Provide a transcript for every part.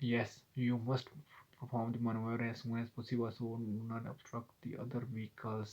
yes you must perform the maneuver as soon as possible so not obstruct the other vehicles۔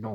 no،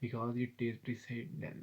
because it is precedent،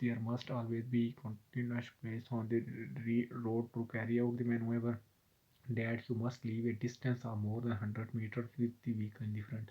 there must always be continuous place on the road to carry out the maneuver, that you must leave a distance of more than 100 meters with the vehicle in the front۔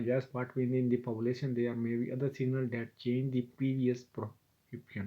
Yes, but within the population there may be other signals that change the previous prohibition.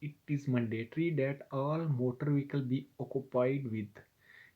it is mandatory that all motor vehicle be occupied with.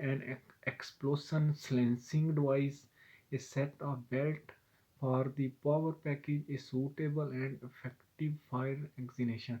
An explosion silencing device, a set of belt for the power package, a suitable and effective fire extinguisher.